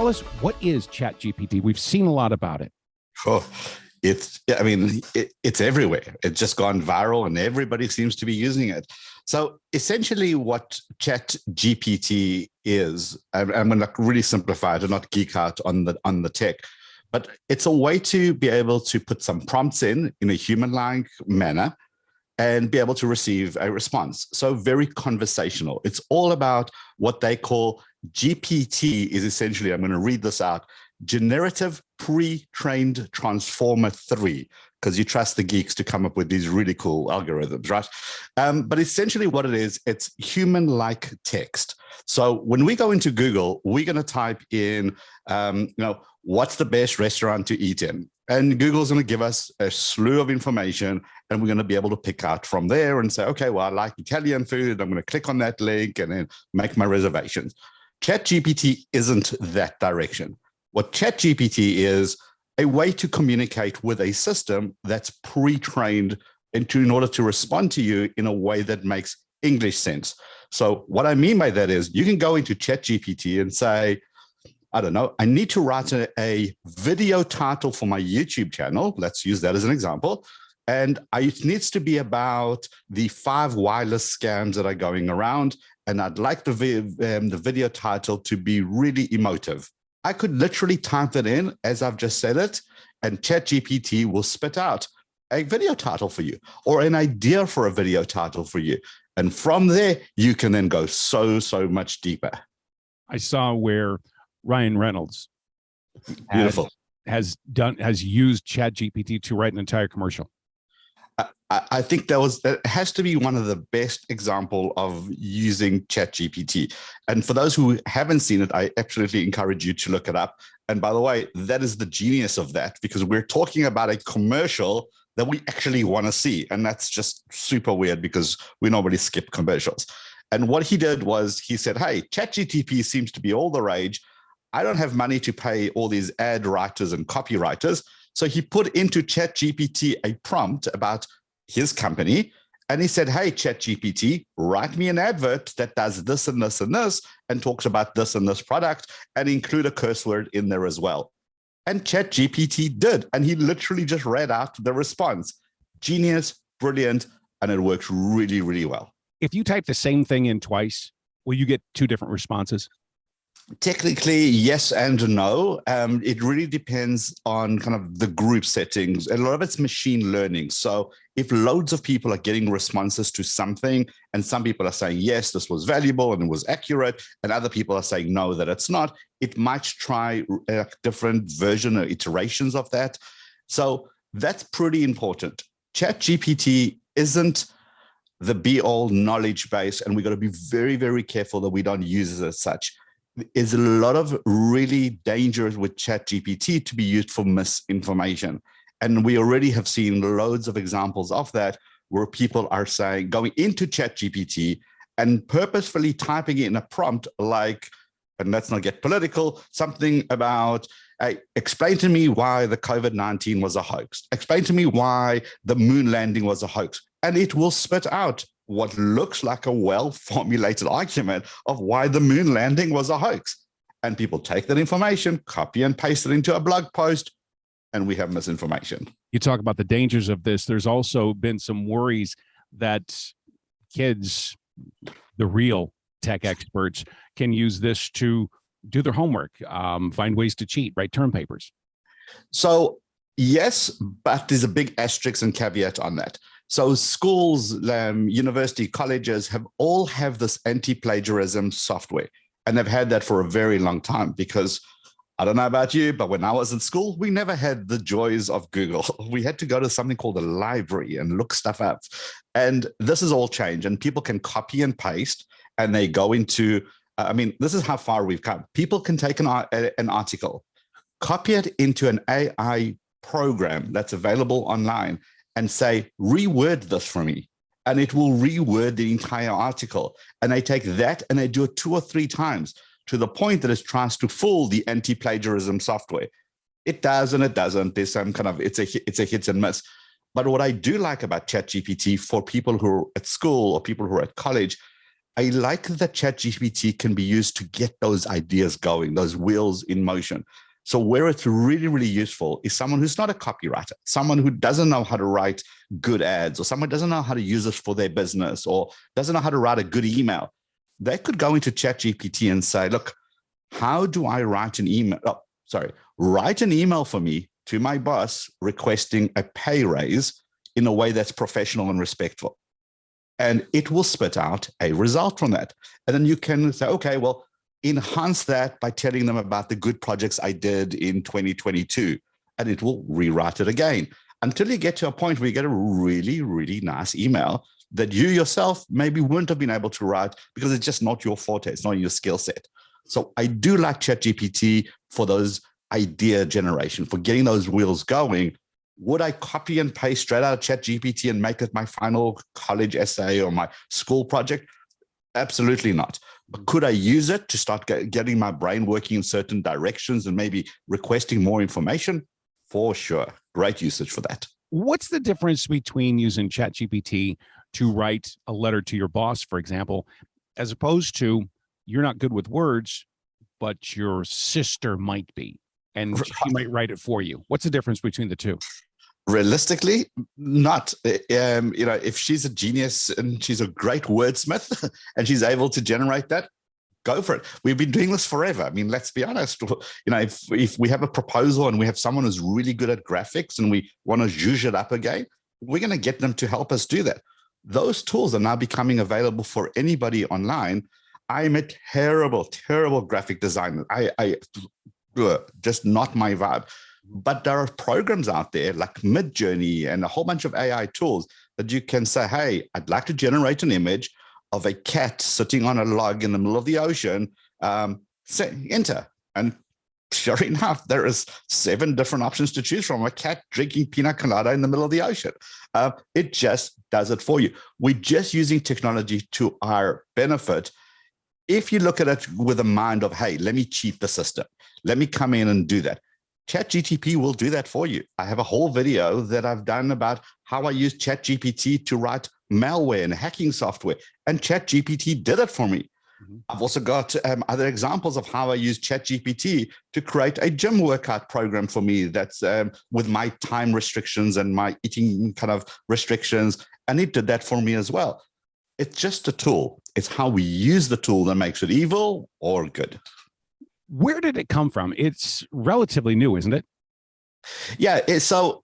Tell us, what is Chat GPT? We've seen a lot about it. Oh, it's everywhere. It's just gone viral and everybody seems to be using it. So essentially what Chat GPT is, I'm going to really simplify it and not geek out on the tech, but it's a way to be able to put some prompts in a human-like manner and be able to receive a response. So very conversational. It's all about what they call GPT is essentially, I'm going to read this out, Generative Pre-trained Transformer 3, because you trust the geeks to come up with these really cool algorithms, right? But essentially what it is, it's human-like text. So when we go into Google, we're going to type in, what's the best restaurant to eat in? And Google's going to give us a slew of information, and we're going to be able to pick out from there and say, okay, well, I like Italian food. I'm going to click on that link and then make my reservations. ChatGPT isn't that direction. What ChatGPT is a way to communicate with a system that's pre-trained in order to respond to you in a way that makes English sense. So what I mean by that is you can go into ChatGPT and say, I don't know, I need to write a video title for my YouTube channel. Let's use that as an example. And it needs to be about the 5 wireless scams that are going around. And I'd like the video title to be really emotive. I could literally type that in as I've just said it, and ChatGPT will spit out a video title for you or an idea for a video title for you. And from there, you can then go so much deeper. I saw where Ryan Reynolds Beautiful. has used ChatGPT to write an entire commercial. I think that has to be one of the best example of using ChatGPT. And for those who haven't seen it, I absolutely encourage you to look it up. And by the way, that is the genius of that, because we're talking about a commercial that we actually want to see. And that's just super weird because we normally skip commercials. And what he did was he said, hey, ChatGPT seems to be all the rage. I don't have money to pay all these ad writers and copywriters. So he put into ChatGPT a prompt about his company. And he said, hey, ChatGPT, write me an advert that does this and this and this and talks about this and this product and include a curse word in there as well. And ChatGPT did. And he literally just read out the response. Genius, brilliant, and it works really, really well. If you type the same thing in twice, will you get 2 different responses? Technically, yes and no. It really depends on kind of the group settings. A lot of it's machine learning. So if loads of people are getting responses to something, and some people are saying, yes, this was valuable and it was accurate, and other people are saying, no, that it's not, it might try a different version or iterations of that. So that's pretty important. ChatGPT isn't the be-all knowledge base, and we've got to be very, very careful that we don't use it as such. Is a lot of really dangerous with ChatGPT to be used for misinformation. And we already have seen loads of examples of that where people are saying, going into ChatGPT and purposefully typing in a prompt like, and let's not get political, something about, hey, explain to me why the COVID-19 was a hoax. Explain to me why the moon landing was a hoax. And it will spit out what looks like a well-formulated argument of why the moon landing was a hoax. And people take that information, copy and paste it into a blog post, and we have misinformation. You talk about the dangers of this. There's also been some worries that kids, the real tech experts, can use this to do their homework, find ways to cheat, write term papers. So yes, but there's a big asterisk and caveat on that. So schools, university, colleges all have this anti-plagiarism software. And they've had that for a very long time because, I don't know about you, but when I was in school, we never had the joys of Google. We had to go to something called a library and look stuff up. And this has all changed, and people can copy and paste, and they go into, this is how far we've come. People can take an article, copy it into an AI program that's available online, and say, reword this for me. And it will reword the entire article. And they take that and they do it 2 or 3 times to the point that it tries to fool the anti-plagiarism software. It does and it doesn't. There's some kind of, it's a hit and miss. But what I do like about ChatGPT for people who are at school or people who are at college, I like that Chat GPT can be used to get those ideas going, those wheels in motion. So where it's really, really useful is someone who's not a copywriter, someone who doesn't know how to write good ads, or someone who doesn't know how to use this for their business, or doesn't know how to write a good email. They could go into Chat GPT and say, look, how do I write an email? Oh, sorry, write an email for me to my boss requesting a pay raise in a way that's professional and respectful. And it will spit out a result from that. And then you can say, okay, well, enhance that by telling them about the good projects I did in 2022. And it will rewrite it again until you get to a point where you get a really, really nice email that you yourself maybe wouldn't have been able to write because it's just not your forte. It's not your skill set. So I do like ChatGPT for those idea generation, for getting those wheels going. Would I copy and paste straight out of ChatGPT and make it my final college essay or my school project? Absolutely not. But could I use it to start getting my brain working in certain directions and maybe requesting more information? For sure. Great usage for that. What's the difference between using ChatGPT to write a letter to your boss, for example, as opposed to you're not good with words, but your sister might be, and she might write it for you? What's the difference between the two? Realistically, not. If she's a genius and she's a great wordsmith and she's able to generate that, go for it. We've been doing this forever. I mean, let's be honest. If we have a proposal and we have someone who's really good at graphics and we want to zhuzh it up again, we're going to get them to help us do that. Those tools are now becoming available for anybody online. I'm a terrible, terrible graphic designer. I just not my vibe. But there are programs out there like Midjourney and a whole bunch of AI tools that you can say, hey, I'd like to generate an image of a cat sitting on a log in the middle of the ocean. Say enter. And sure enough, there is 7 different options to choose from. A cat drinking pina colada in the middle of the ocean. It just does it for you. We're just using technology to our benefit. If you look at it with a mind of, hey, let me cheat the system. Let me come in and do that. ChatGPT will do that for you. I have a whole video that I've done about how I use ChatGPT to write malware and hacking software, and ChatGPT did it for me. Mm-hmm. I've also got other examples of how I use ChatGPT to create a gym workout program for me that's with my time restrictions and my eating kind of restrictions, and it did that for me as well. It's just a tool. It's how we use the tool that makes it evil or good. Where did it come from? It's relatively new, isn't it? Yeah. The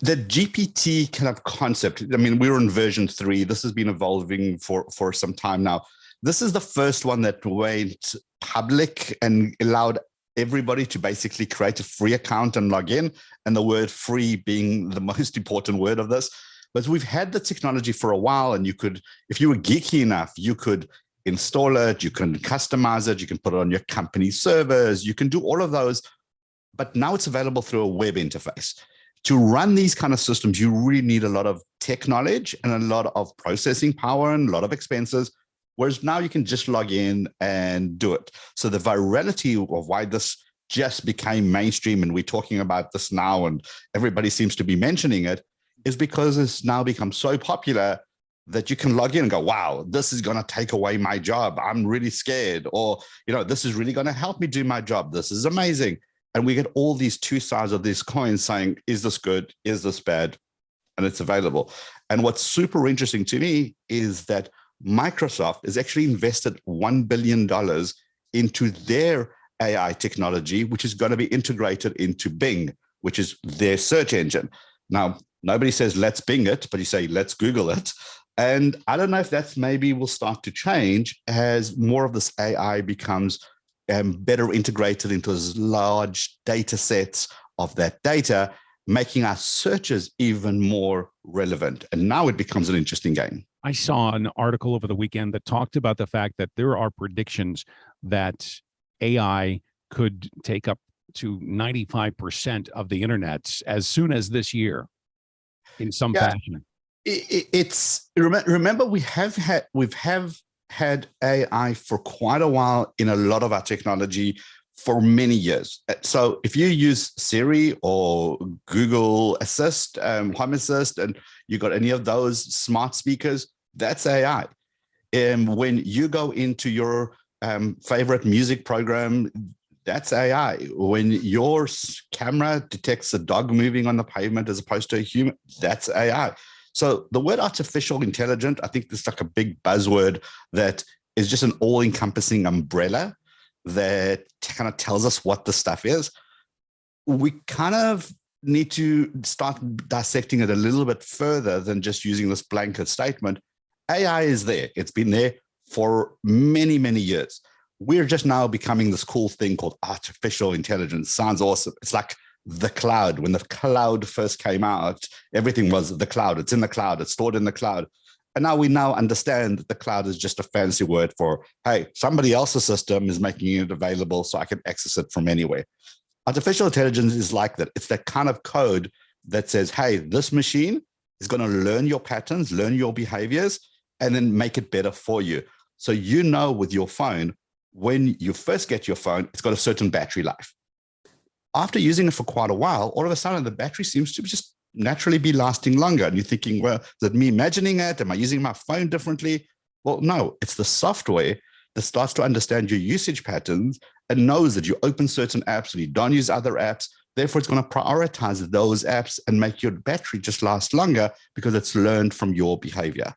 GPT kind of concept, I mean, we're in version 3. This has been evolving for some time now. This is the first one that went public and allowed everybody to basically create a free account and log in, and the word free being the most important word of this. But we've had the technology for a while, and you could, if you were geeky enough, you could install it, you can customize it, you can put it on your company servers, you can do all of those, but now it's available through a web interface. To run these kind of systems, you really need a lot of tech knowledge and a lot of processing power and a lot of expenses, whereas now you can just log in and do it. So the virality of why this just became mainstream, and we're talking about this now and everybody seems to be mentioning it, is because it's now become so popular that you can log in and go, wow, this is going to take away my job. I'm really scared. Or, this is really going to help me do my job. This is amazing. And we get all these two sides of this coin saying, is this good? Is this bad? And it's available. And what's super interesting to me is that Microsoft has actually invested $1 billion into their AI technology, which is going to be integrated into Bing, which is their search engine. Now, nobody says, let's Bing it, but you say, let's Google it. And I don't know if that's maybe will start to change as more of this AI becomes better integrated into those large data sets of that data, making our searches even more relevant. And now it becomes an interesting game. I saw an article over the weekend that talked about the fact that there are predictions that AI could take up to 95% of the internet as soon as this year in some fashion. Remember we've had AI for quite a while in a lot of our technology for many years. So if you use Siri or Google Assist, Home Assist, and you got any of those smart speakers, that's AI. When you go into your favorite music program, that's AI. When your camera detects a dog moving on the pavement as opposed to a human, that's AI. So the word artificial intelligence, I think it's like a big buzzword that is just an all-encompassing umbrella that kind of tells us what the stuff is. We kind of need to start dissecting it a little bit further than just using this blanket statement. AI is there. It's been there for many, many years. We're just now becoming this cool thing called artificial intelligence. Sounds awesome. It's like the cloud. When the cloud first came out, everything was the cloud. It's in the cloud. It's stored in the cloud. And now we now understand that the cloud is just a fancy word for, hey, somebody else's system is making it available so I can access it from anywhere. Artificial intelligence is like that. It's that kind of code that says, hey, this machine is going to learn your patterns, learn your behaviors, and then make it better for you. So you know with your phone, when you first get your phone, it's got a certain battery life. After using it for quite a while, all of a sudden the battery seems to just naturally be lasting longer. And you're thinking, well, is it me imagining it? Am I using my phone differently? Well, no, it's the software that starts to understand your usage patterns and knows that you open certain apps and you don't use other apps. Therefore, it's going to prioritize those apps and make your battery just last longer because it's learned from your behavior.